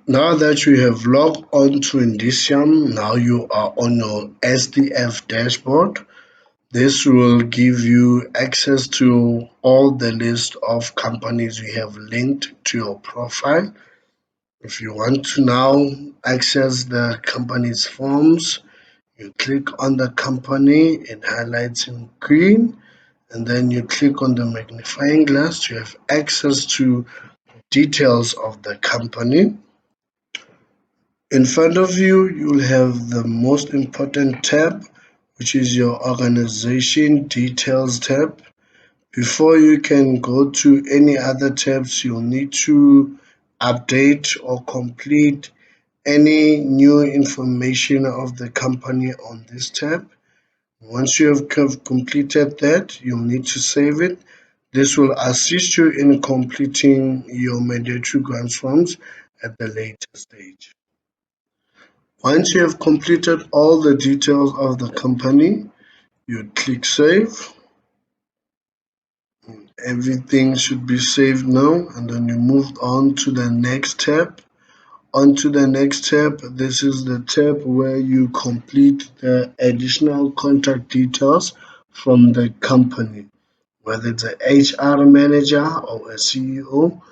Now that you have logged on to Indicium, now you are on your SDF dashboard. This will give you access to all the list of companies you have linked to your profile. If you want to now access the company's forms, you click on the company, it highlights in green, and then you click on the magnifying glass to have access to details of the company. In front of you, you'll have the most important tab, which is your organization details tab. Before you can go to any other tabs, you'll need to update or complete any new information of the company on this tab. Once you have completed that, you'll need to save it. This will assist you in completing your mandatory grants forms at the later stage. Once you have completed all the details of the company, you click save. Everything should be saved now, and then you move on to the next tab. Onto the next tab, this is the tab where you complete the additional contact details from the company. Whether it's a HR manager or a CEO,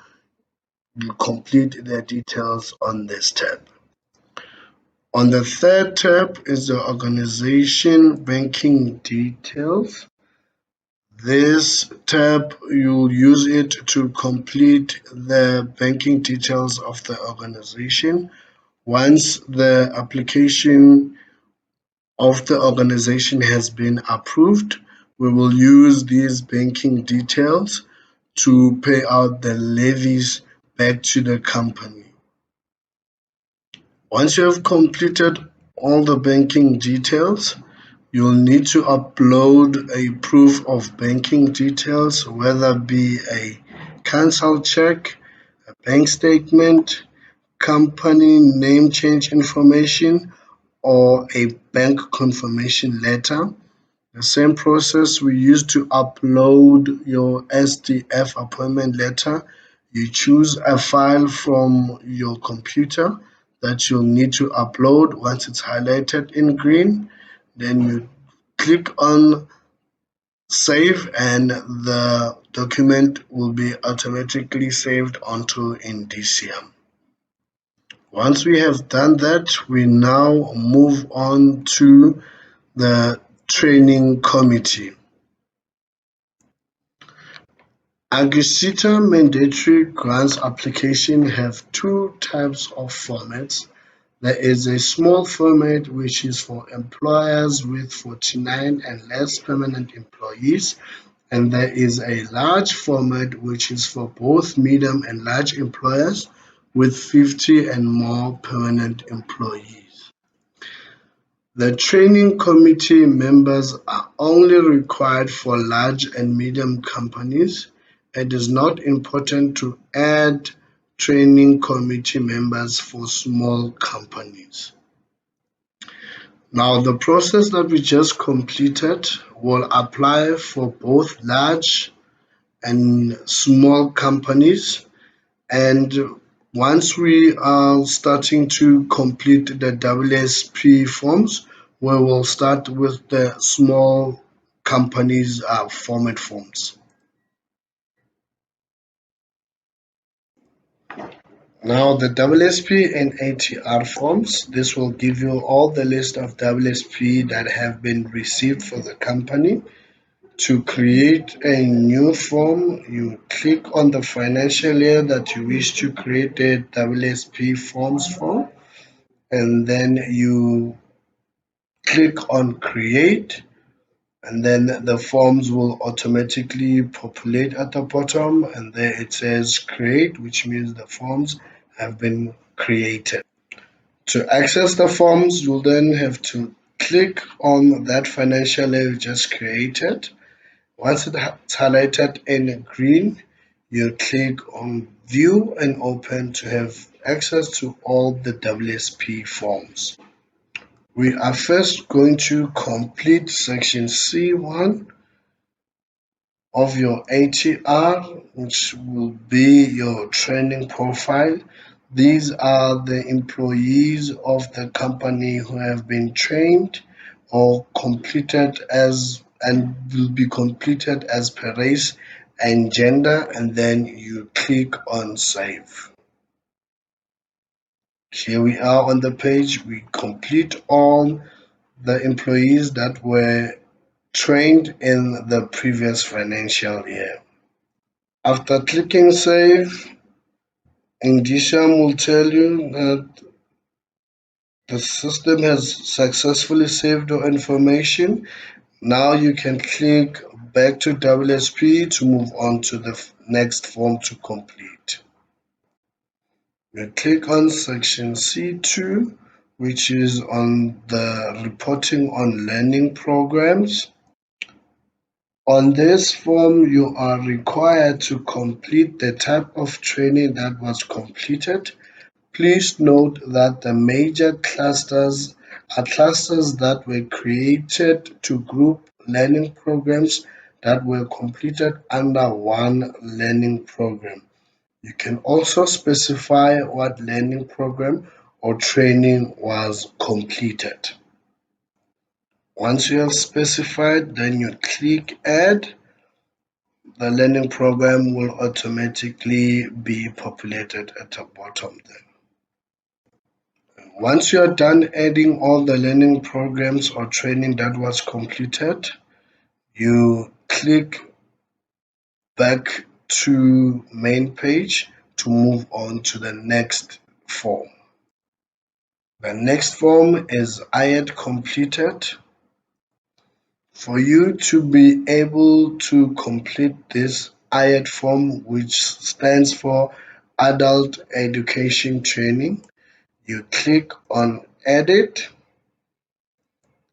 you complete their details on this tab. On the third tab is the organization banking details. This tab, you'll use it to complete the banking details of the organization. Once the application of the organization has been approved, we will use these banking details to pay out the levies back to the company. Once you have completed all the banking details, you'll need to upload a proof of banking details, whether it be a cancelled check, a bank statement, company name change information, or a bank confirmation letter. The same process we use to upload your SDF appointment letter. You choose a file from your computer that you'll need to upload. Once it's highlighted in green, then you click on save and the document will be automatically saved onto Indicium. Once we have done that, we now move on to the training committee. AgriSeta mandatory grants application have two types of formats. There is a small format which is for employers with 49 and less permanent employees, and there is a large format which is for both medium and large employers with 50 and more permanent employees. The training committee members are only required for large and medium companies. It is not important to add training committee members for small companies. Now, the process that we just completed will apply for both large and small companies. And once we are starting to complete the WSP forms, we will start with the small companies format forms. Now the WSP and ATR forms, this will give you all the list of WSP that have been received for the company. To create a new form, you click on the financial year that you wish to create the WSP forms for, and then you click on create, and then the forms will automatically populate at the bottom, and there it says create, which means the forms have been created. To access the forms, you'll then have to click on that financial year you just created. Once it's highlighted in green, you click on view and open to have access to all the WSP forms. We are first going to complete section C1 of your ATR, which will be your training profile. These are the employees of the company who have been trained or completed as and will be completed as per race and gender, and then you click on save. Here we are on the page. We complete all the employees that were trained in the previous financial year. After clicking save, Indicium will tell you that the system has successfully saved your information. Now you can click back to WSP to move on to the next form to complete. You click on section C2, which is on the reporting on learning programs. On this form, you are required to complete the type of training that was completed. Please note that the major clusters are clusters that were created to group learning programs that were completed under one learning program. You can also specify what learning program or training was completed. Once you have specified, then you click Add. The learning program will automatically be populated at the bottom there. Once you are done adding all the learning programs or training that was completed, you click back to main page to move on to the next form. The next form is IED completed. For you to be able to complete this IED form, which stands for Adult Education Training, you click on Edit,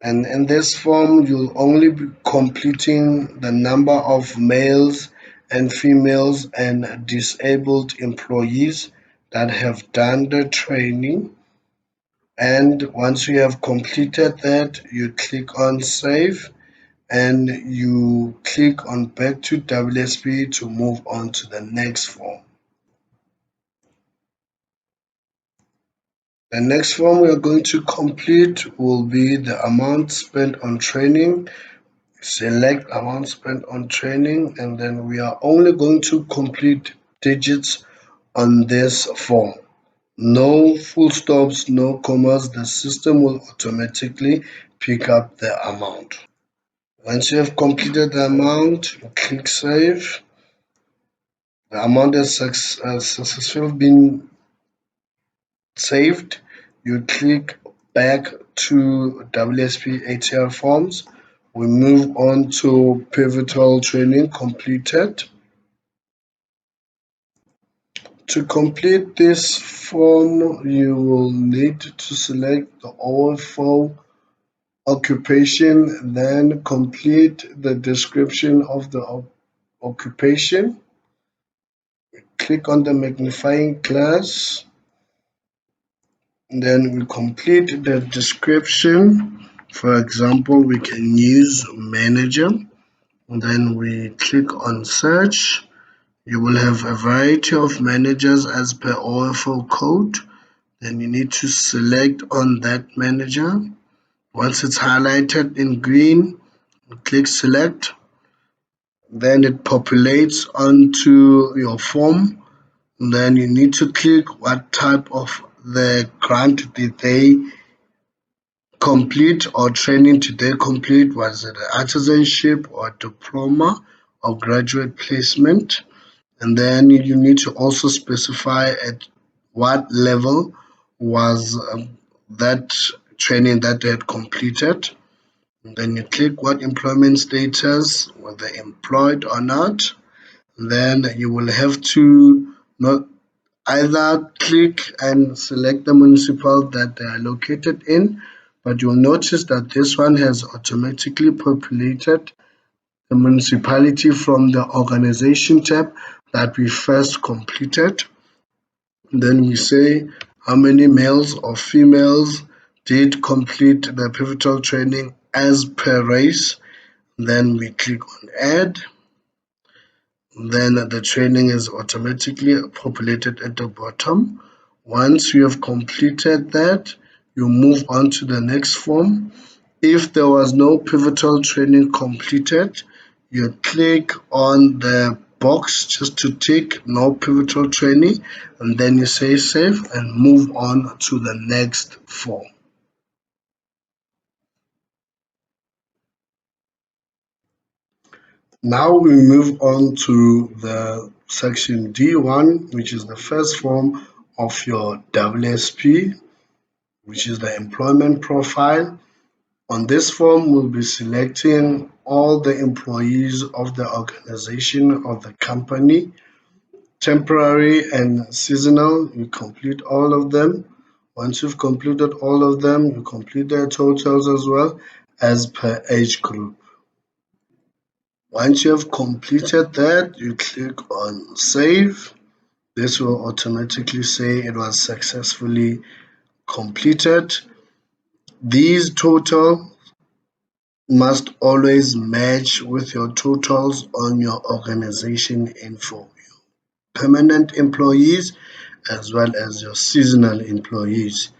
and in this form you'll only be completing the number of males and females and disabled employees that have done the training. And once you have completed that, you click on Save and you click on Back to WSP to move on to the next form. The next form we are going to complete will be the amount spent on training. Select amount spent on training, and then we are only going to complete digits on this form. No full stops, no commas. The system will automatically pick up the amount. Once you have completed the amount, click Save. The amount has successfully been saved. You click back to WSP ATR forms. We move on to pivotal training completed. To complete this form, you will need to select the OFO occupation, then complete the description of the occupation. Click on the magnifying glass, then we complete the description. For example, we can use manager, and then we click on search. You will have a variety of managers as per OFO code. Then you need to select on that manager. Once it's highlighted in green, click select. Then it populates onto your form. Then you need to click what type of the grant did they complete or training did they complete. Was it an artisanship or diploma or graduate placement? And then you need to also specify at what level was that training that they had completed. And then you click what employment status, whether employed or not. Then you will have to not either click and select the municipal that they are located in, but you'll notice that this one has automatically populated the municipality from the organization tab that we first completed. Then we say how many males or females did complete the pivotal training as per race. Then we click on add. Then the training is automatically populated at the bottom. Once you have completed that, you move on to the next form. If there was no pivotal training completed, you click on the box just to tick no pivotal training, and then you say save and move on to the next form. Now we move on to the section D1, which is the first form of your WSP, which is the employment profile. On this form, we'll be selecting all the employees of the organization or the company, temporary and seasonal. You complete all of them. Once you've completed all of them, you complete their totals as well as per age group. Once you have completed that, you click on save. This will automatically say it was successfully completed. These total must always match with your totals on your organization info, permanent employees as well as your seasonal employees.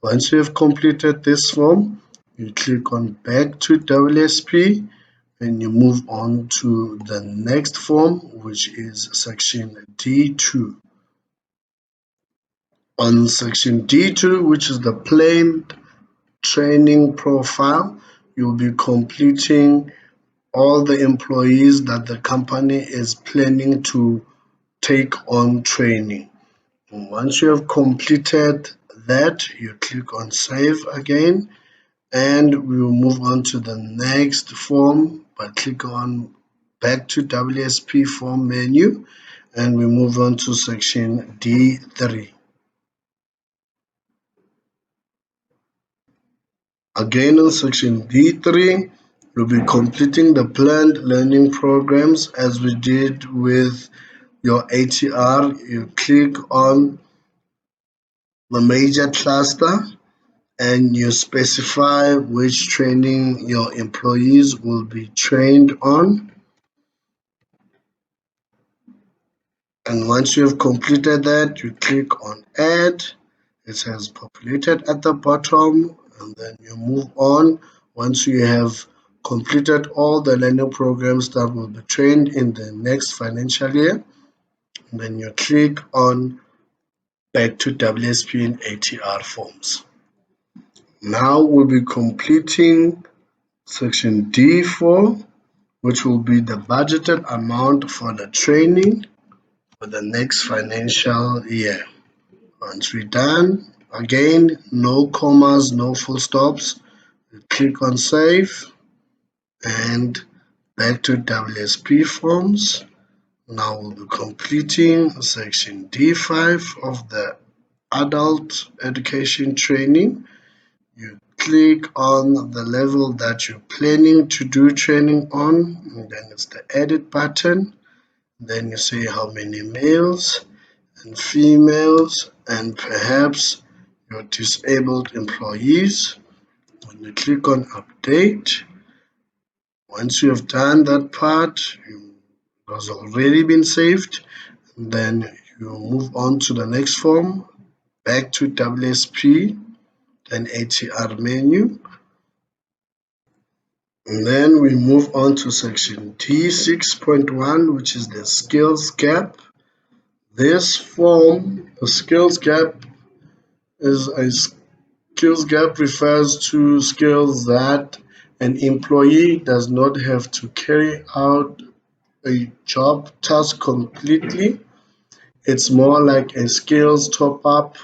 Once you have completed this form, you click on back to WSP and you move on to the next form, which is section D2. On section D2, which is the planned training profile, you'll be completing all the employees that the company is planning to take on training. Once you have completed that, you click on save again, and we will move on to the next form by click on back to WSP form menu, and we move on to section D3. Again, in section D3, you'll be completing the planned learning programs as we did with your ATR. You click on the major cluster and you specify which training your employees will be trained on. And once you have completed that, you click on add. It says populated at the bottom, and then you move on. Once you have completed all the learning programs that will be trained in the next financial year, then you click on back to WSP and ATR forms. Now we'll be completing section D4, which will be the budgeted amount for the training for the next financial year. Once we're done, again, no commas, no full stops. You click on save and back to WSP forms. Now we'll be completing section D5 of the adult education training. You click on the level that you're planning to do training on, and then it's the edit button. Then you say how many males and females and perhaps your disabled employees. When you click on update, once you have done that part, it has already been saved. Then you move on to the next form, back to WSP and ATR menu. And then we move on to section T6.1, which is the skills gap. This form, the skills gap, is a skills gap refers to skills that an employee does not have to carry out a job task completely. It's more like a skills top up.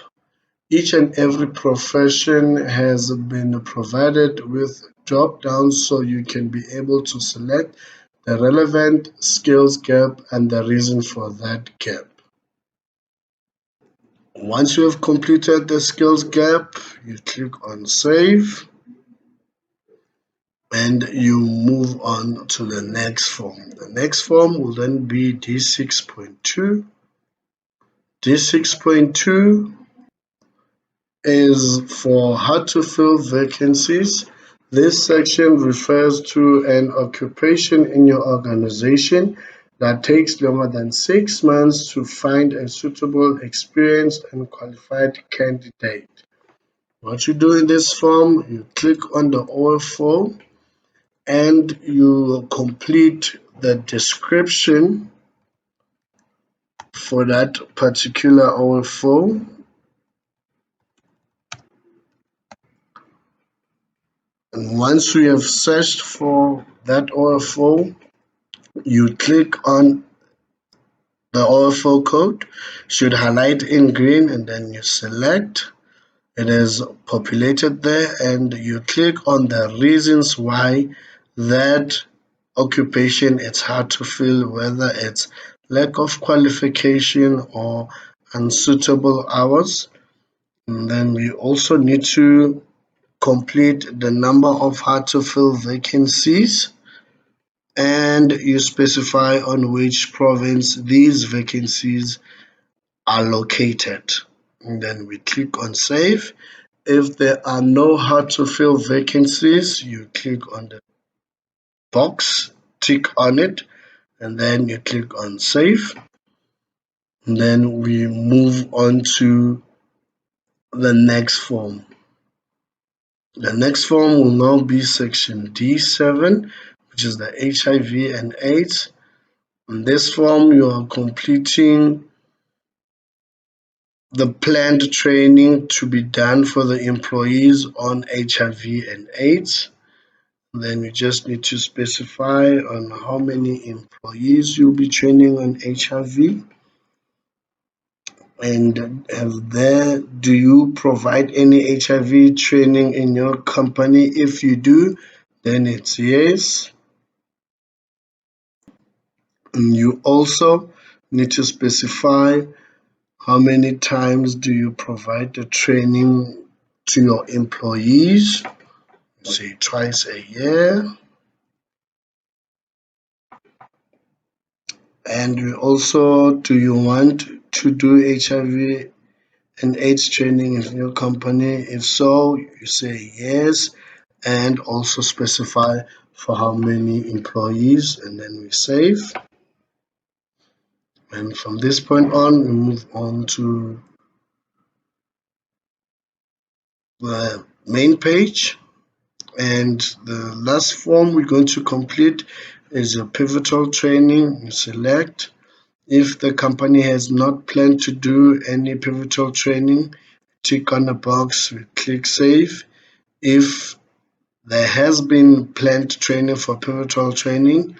Each and every profession has been provided with drop downs so you can be able to select the relevant skills gap and the reason for that gap. Once you have completed the skills gap, you click on save and you move on to the next form. The next form will then be D6.2. D6.2 is for hard to fill vacancies. This section refers to an occupation in your organization that takes longer than 6 months to find a suitable, experienced, and qualified candidate. What you do in this form, you click on the OFO and you complete the description for that particular OFO. And once we have searched for that OFO, you click on the OFO code, should highlight in green, and then you select. It is populated there, and you click on the reasons why that occupation it's hard to fill, whether it's lack of qualification or unsuitable hours. And then we also need to complete the number of hard to fill vacancies, and you specify on which province these vacancies are located. And then we click on save. If there are no hard to fill vacancies, you click on the box, tick on it, and then you click on save. And then we move on to the next form. The next form will now be section D7, which is the HIV and AIDS. In this form, you are completing the planned training to be done for the employees on HIV and AIDS. Then you just need to specify on how many employees you'll be training on HIV. And do you provide any HIV training in your company? If you do, then it's yes. And you also need to specify how many times do you provide the training to your employees. Say twice a year. And you also, do you want to do HIV and AIDS training in your company? If so, you say yes, and also specify for how many employees, and then we save. And from this point on, we move on to the main page. And the last form we're going to complete is a pivotal training. You select. If the company has not planned to do any pivotal training, tick on the box, we click save. If there has been planned training for pivotal training,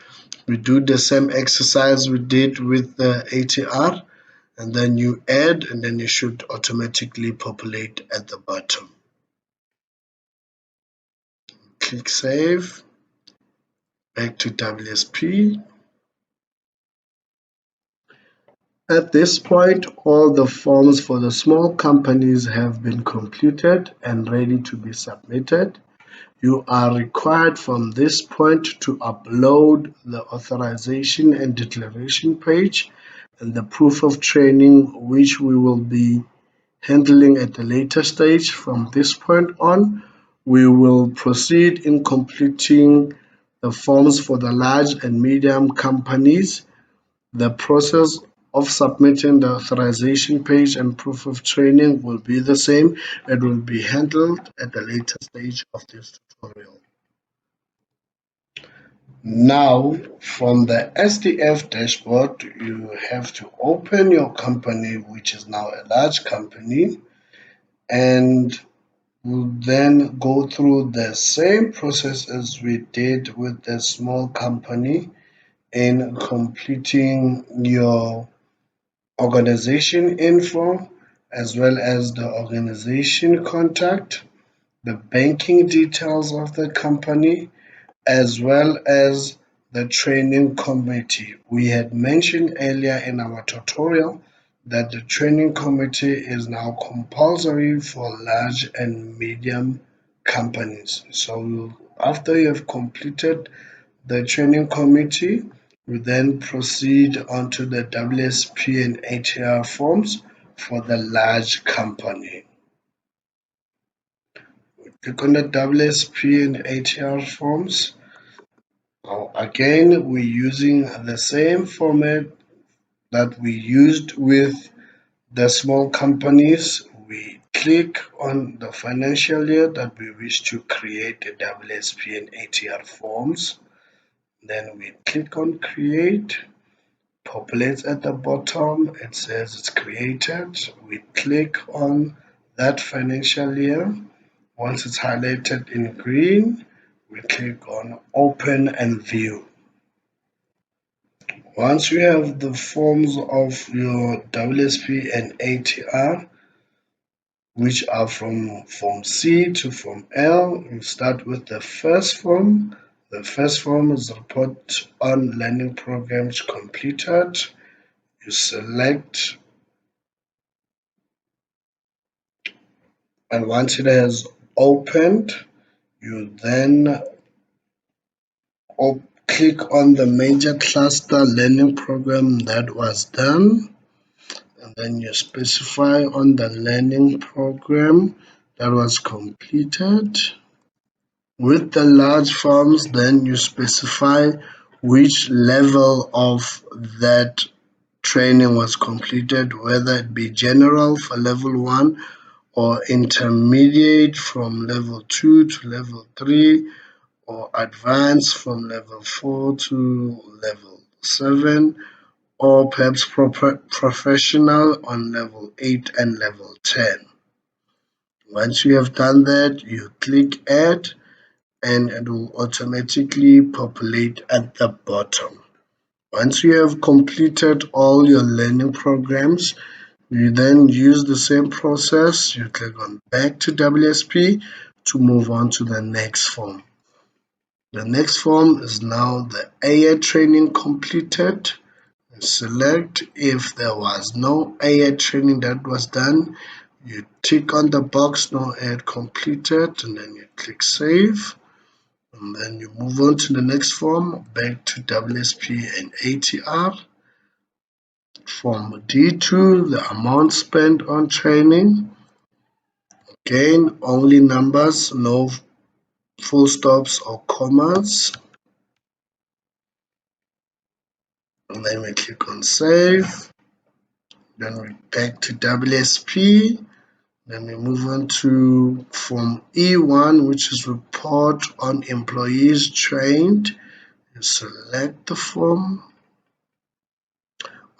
we do the same exercise we did with the ATR, and then you add, and then it should automatically populate at the bottom. Click save, back to WSP. At this point, all the forms for the small companies have been completed and ready to be submitted. You are required from this point to upload the authorization and declaration page and the proof of training, which we will be handling at a later stage. From this point on, we will proceed in completing the forms for the large and medium companies. The process of submitting the authorization page and proof of training will be the same. It will be handled at a later stage of this tutorial. Now, from the SDF dashboard, you have to open your company, which is now a large company, and we'll then go through the same process as we did with the small company in completing your organization info as well as the organization contact, the banking details of the company, as well as the training committee. We had mentioned earlier in our tutorial that the training committee is now compulsory for large and medium companies. So after you have completed the training committee, we then proceed onto the WSP and ATR forms for the large company. Click on the WSP and ATR forms. Again, we're using the same format that we used with the small companies. We click on the financial year that we wish to create the WSP and ATR forms. Then we click on create, populates at the bottom. It says it's created. We click on that financial year. Once it's highlighted in green, we click on open and view. Once you have the forms of your WSP and ATR, which are from Form C to Form L, you start with the first form. The first form is report on learning programs completed. You select, and once it has opened, you then click on the major cluster learning program that was done, and then you specify on the learning program that was completed. With the large forms, then you specify which level of that training was completed, whether it be general for level 1 or intermediate from level 2 to level 3, or advanced from level 4 to level 7, or perhaps professional on level 8 and level 10. Once you have done that, you click add and it will automatically populate at the bottom. Once you have completed all your learning programs, you then use the same process. You click on back to WSP to move on to the next form. The next form is now the AI training completed. Select if there was no AI training that was done. You tick on the box no AI completed and then you click save. And then you move on to the next form, back to WSP and ATR. Form D2, the amount spent on training. Again, only numbers, no full stops or commas. And then we click on save. Then we back to WSP. Then we move on to Form E1, which is report on employees trained. You select the form.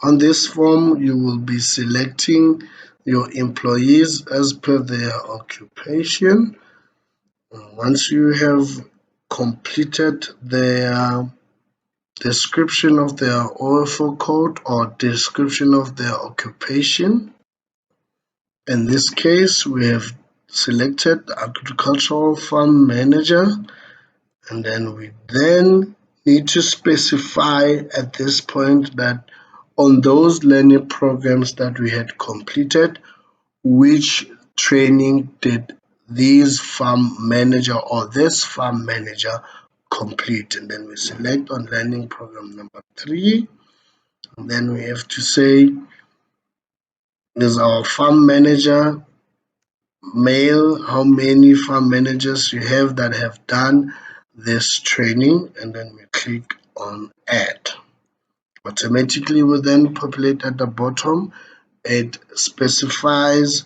On this form, you will be selecting your employees as per their occupation. Once you have completed their description of their OFO code or description of their occupation, in this case, we have selected the agricultural farm manager, and then we need to specify at this point that on those learning programs that we had completed, which training did these farm manager or this farm manager complete. And then we select on learning program number 3, and then we have to say is our farm manager male, how many farm managers you have that have done this training, and then we click on add. Automatically will then populate at the bottom. It specifies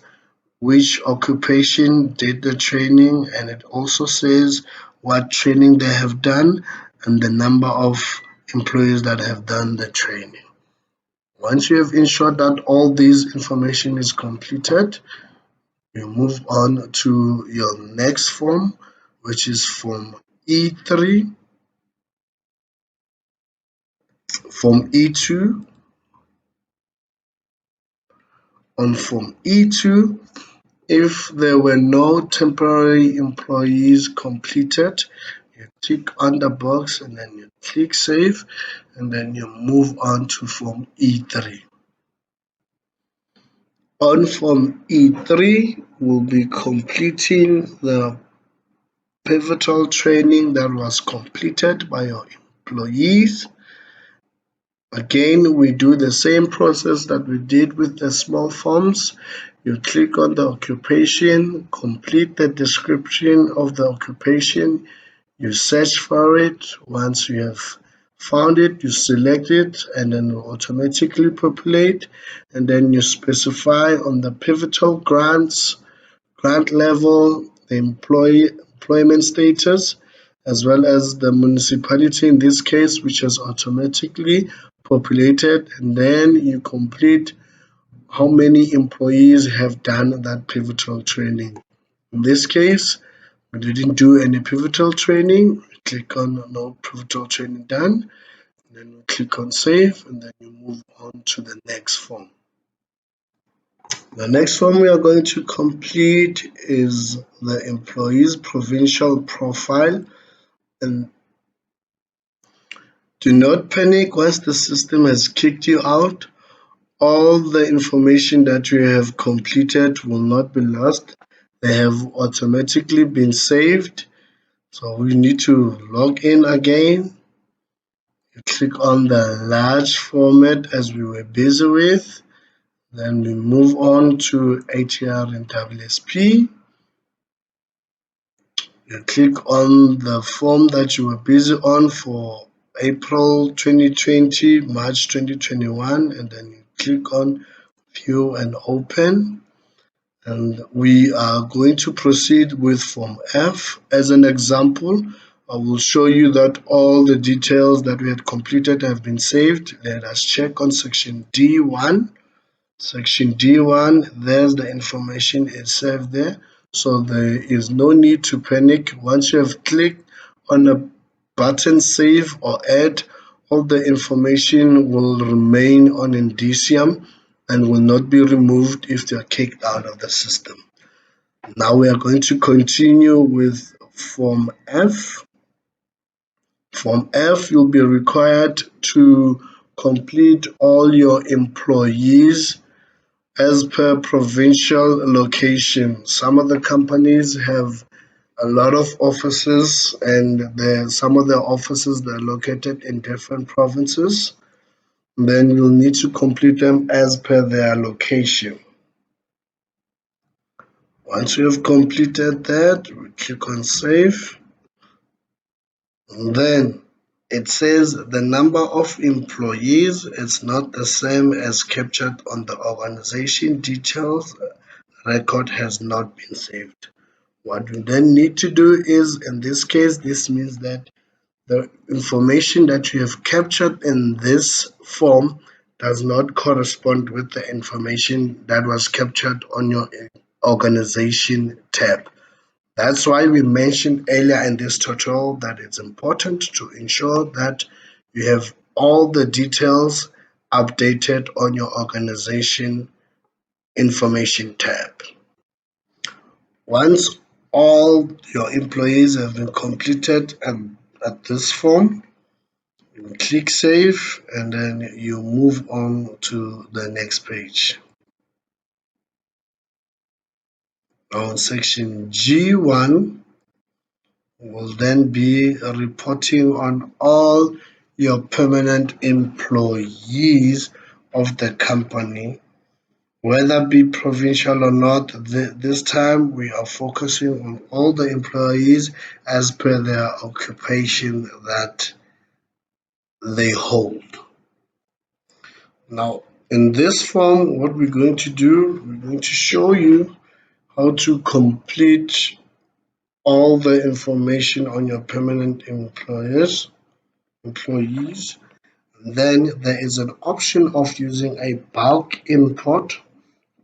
which occupation did the training, and it also says what training they have done and the number of employees that have done the training. Once you have ensured that all this information is completed, you move on to your next form, which is Form E3, Form E2. On Form E2, if there were no temporary employees completed, you tick on the box and then you click save, and then you move on to Form E3. On Form E3, we'll be completing the pivotal training that was completed by your employees. Again, we do the same process that we did with the small forms. You click on the occupation, complete the description of the occupation. You search for it. Once you have found it, you select it and then it will automatically populate. And then you specify on the pivotal grant level, the employment status, as well as the municipality in this case, which is automatically populated. And then you complete how many employees have done that pivotal training. In this case, we didn't do any pivotal training. Click on no pivotal training done. Then we click on save and then you move on to the next form. The next form we are going to complete is the employee's provincial profile. And do not panic once the system has kicked you out. All the information that you have completed will not be lost. They have automatically been saved. So we need to log in again. You click on the large format as we were busy with. Then we move on to ATR and WSP. You click on the form that you were busy on for April 2020, March 2021, and then you click on View and Open. And we are going to proceed with Form F. As an example, I will show you that all the details that we had completed have been saved. Let us check on Section D1. Section D1, there's the information, it's saved there. So there is no need to panic. Once you have clicked on a button save or add, all the information will remain on Indicium and will not be removed if they are kicked out of the system. Now we are going to continue with Form F. Form F, you'll be required to complete all your employees as per provincial location. Some of the companies have a lot of offices, and some of the offices that are located in different provinces. Then you'll need to complete them as per their location. Once you have completed that, we click on save. And then it says the number of employees is not the same as captured on the organization details record has not been saved. What we then need to do is, in this case, this means that the information that you have captured in this form does not correspond with the information that was captured on your organization tab. That's why we mentioned earlier in this tutorial that it's important to ensure that you have all the details updated on your organization information tab. Once all your employees have been completed at this form, you click save and then you move on to the next page. Now section G1 will then be reporting on all your permanent employees of the company, whether be provincial or not. This time we are focusing on all the employees as per their occupation that they hold. Now, in this form, what we're going to do, we're going to show you how to complete all the information on your permanent employees. Then there is an option of using a bulk import.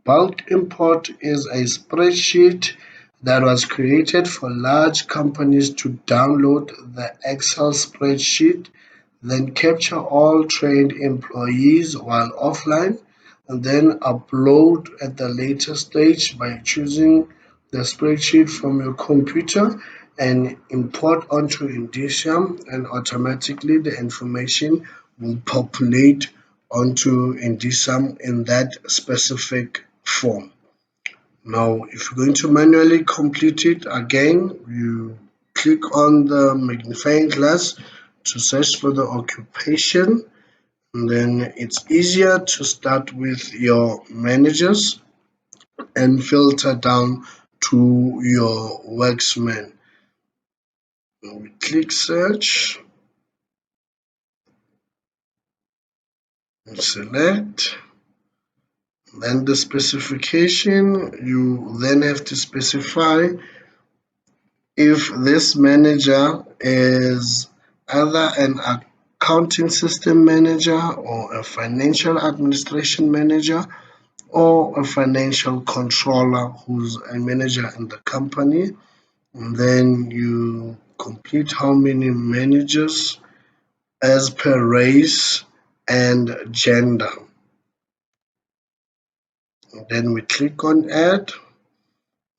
Bulk import is a spreadsheet that was created for large companies to download the Excel spreadsheet, then capture all trained employees while offline, and then upload at the later stage by choosing the spreadsheet from your computer and import onto Indicium, and automatically the information will populate onto Indicium in that specific form. Now, if you're going to manually complete it again, you click on the magnifying glass to search for the occupation, and then it's easier to start with your managers and filter down to your worksmen. We click search, select, then the specification. You then have to specify if this manager is either an accounting system manager or a financial administration manager or a financial controller who's a manager in the company. And then you complete how many managers as per race and gender. And then we click on add.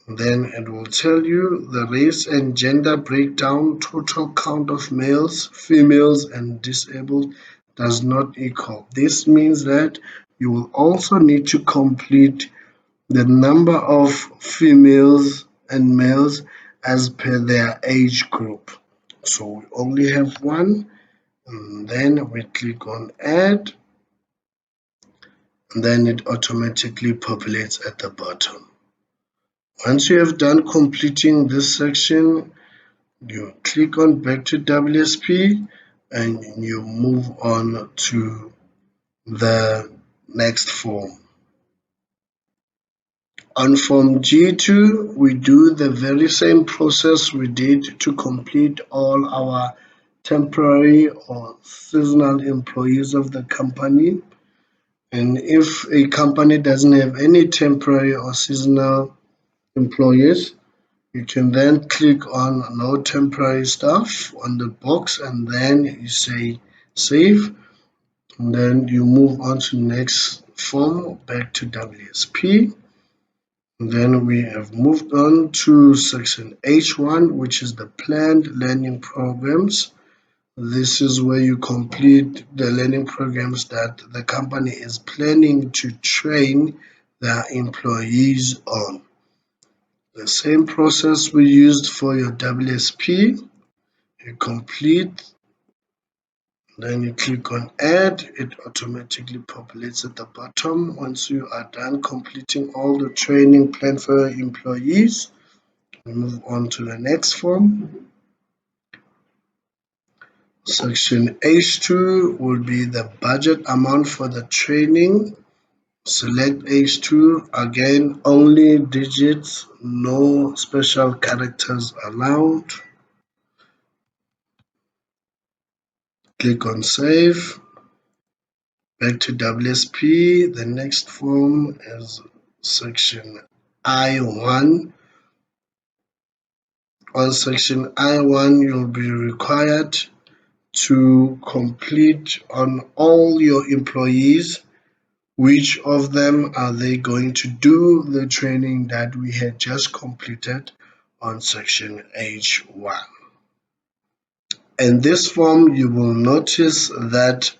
Then it will tell you the race and gender breakdown, total count of males, females, and disabled does not equal. This means that you will also need to complete the number of females and males as per their age group. So we only have one, and then we click on add, and then it automatically populates at the bottom. Once you have done completing this section, you click on back to WSP and you move on to the next form. On form G2, we do the very same process we did to complete all our temporary or seasonal employees of the company. And if a company doesn't have any temporary or seasonal employees, you can then click on no temporary staff on the box and then you say save, and then you move on to next form back to WSP. Then we have moved on to section H1, which is the planned learning programs. This is where you complete the learning programs that the company is planning to train their employees on. The same process we used for your WSP, you complete, then you click on add, it automatically populates at the bottom. Once you are done completing all the training plan for your employees, we move on to the next form. Section H2 will be the budget amount for the training. Select H2, again only digits, no special characters allowed. Click on save. Back to WSP, the next form is section I1. On section I1, you'll be required to complete on all your employees which of them are they going to do the training that we had just completed on section H1. In this form, you will notice that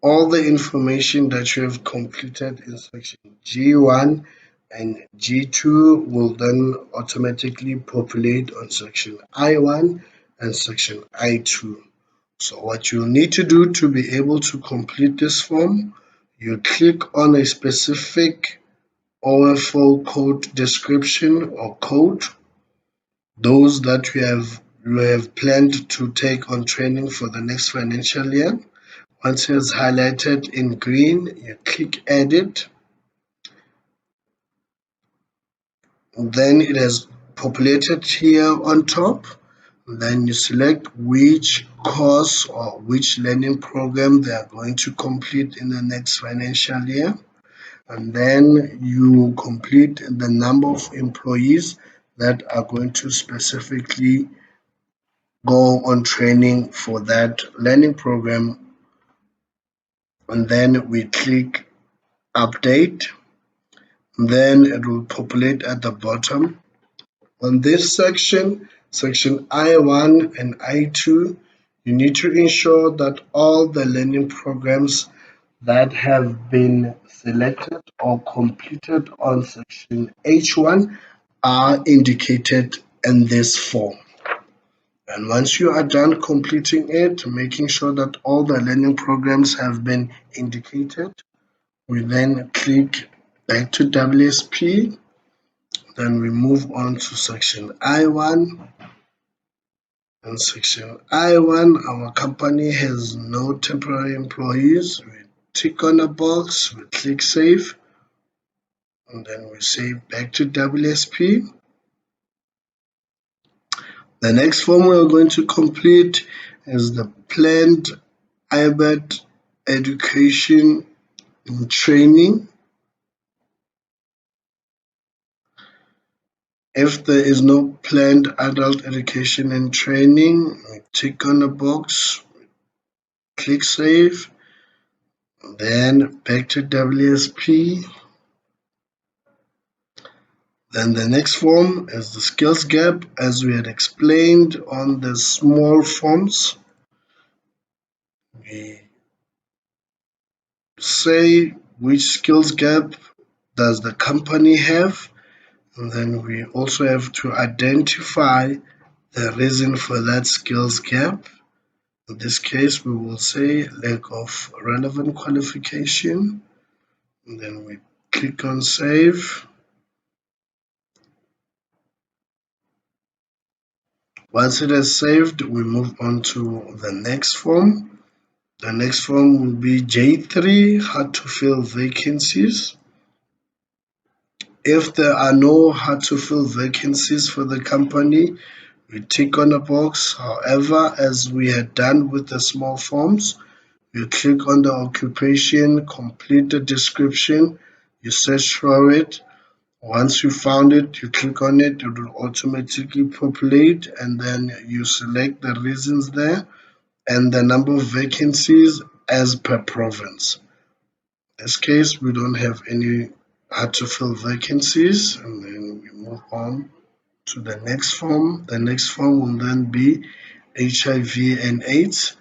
all the information that you have completed in section G1 and G2 will then automatically populate on section I1 and section I2. So what you need to do to be able to complete this form, you click on a specific OFO code description or code, those that you have planned to take on training for the next financial year. Once it's highlighted in green, you click edit. Then it has populated here on top. Then you select which course or which learning program they are going to complete in the next financial year. And then you complete the number of employees that are going to specifically go on training for that learning program. And then we click update. Then it will populate at the bottom. On this section, section I1 and I2, you need to ensure that all the learning programs that have been selected or completed on section H1 are indicated in this form. And once you are done completing it, making sure that all the learning programs have been indicated, we then click back to WSP. Then we move on to section I1. In section I1, our company has no temporary employees. We tick on a box, we click save, and then we say back to WSP. The next form we are going to complete is the planned IBET education and training. If there is no planned adult education and training, we tick on the box, click save, then back to WSP. Then the next form is the skills gap, as we had explained on the small forms. We say which skills gap does the company have, and then we also have to identify the reason for that skills gap. In this case, we will say lack of relevant qualification, and then we click on save. Once it is saved, we move on to the next form. The next form will be J3, hard to fill vacancies. If there are no hard to fill vacancies for the company, we tick on a box. However, as we had done with the small forms, you click on the occupation, complete the description, you search for it. Once you found it, you click on it, it will automatically populate, and then you select the reasons there and the number of vacancies as per province. In this case, we don't have any hard to fill vacancies, and then we move on to the next form. The next form will then be HIV and AIDS.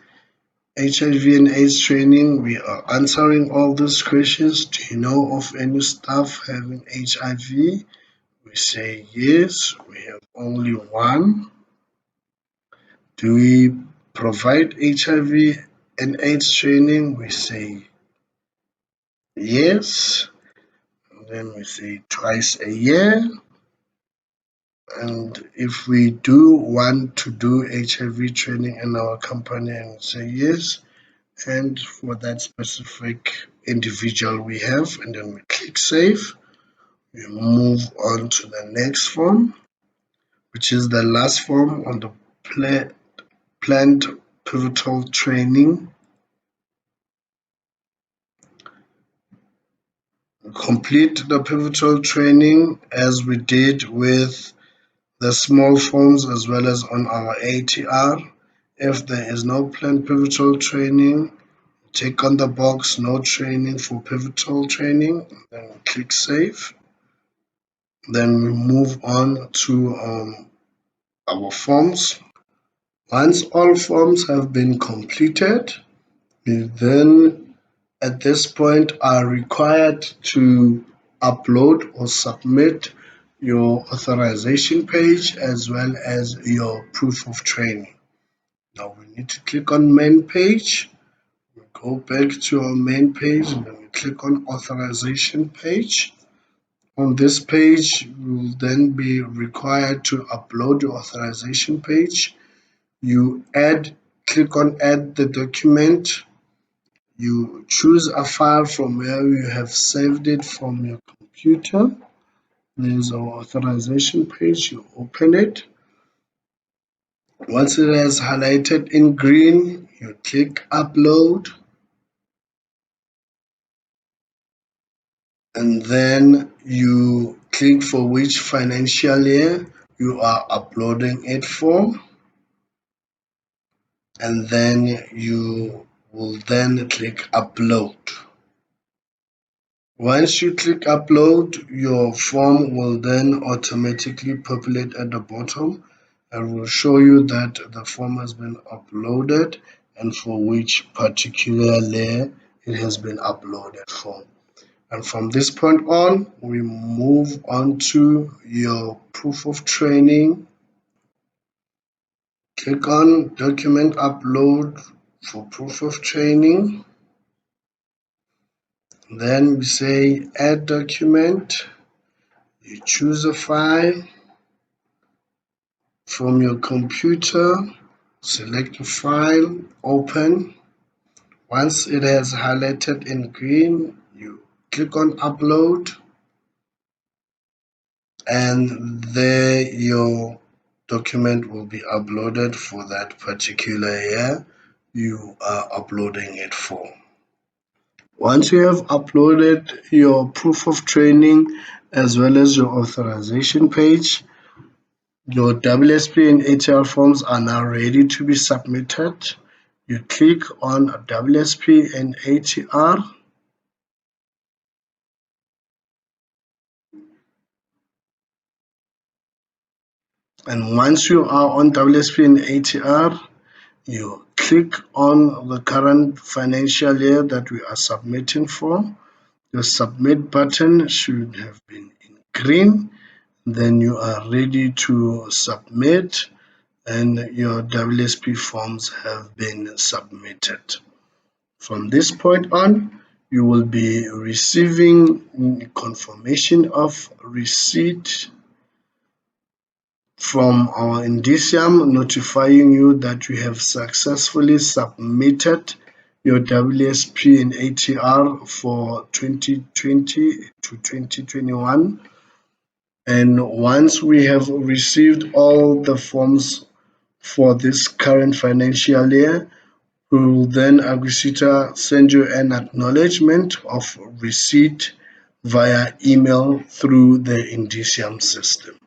HIV and AIDS training, we are answering all these questions. Do you know of any staff having HIV? We say yes, we have only one. Do we provide HIV and AIDS training? We say yes. And then we say twice a year. And if we do want to do HIV training in our company, and we say yes, and for that specific individual we have, and then we click save. We move on to the next form, which is the last form on the planned pivotal training. Complete the pivotal training as we did with the small forms as well as on our ATR. If there is no planned pivotal training, tick on the box no training for pivotal training, then click save. Then we move on to our forms. Once all forms have been completed, we then at this point are required to upload or submit your authorization page as well as your proof of training. Now we need to click on main page. We go back to our main page and then we click on authorization page. On this page, you will then be required to upload your authorization page. You click on add the document. You choose a file from where you have saved it from your computer. There's our authorization page. You open it. Once it has highlighted in green, you click upload. And then you click for which financial year you are uploading it for. And then you will then click upload. Once you click upload, your form will then automatically populate at the bottom and will show you that the form has been uploaded and for which particular layer it has been uploaded for. And from this point on, we move on to your proof of training. Click on document upload for proof of training. Then we say add document. You choose a file from your computer. Select the file, open. Once it has highlighted in green, you click on upload, and there your document will be uploaded for that particular year you are uploading it for. Once you have uploaded your proof of training as well as your authorization page, your WSP and ATR forms are now ready to be submitted. You click on WSP and ATR, and once you are on WSP and ATR, you click on the current financial year that we are submitting for. Your submit button should have been in green. Then you are ready to submit, and your WSP forms have been submitted. From this point on, you will be receiving confirmation of receipt from our Indicium notifying you that you have successfully submitted your WSP and ATR for 2020 to 2021. And once we have received all the forms for this current financial year, we will then Agrisita send you an acknowledgement of receipt via email through the Indicium system.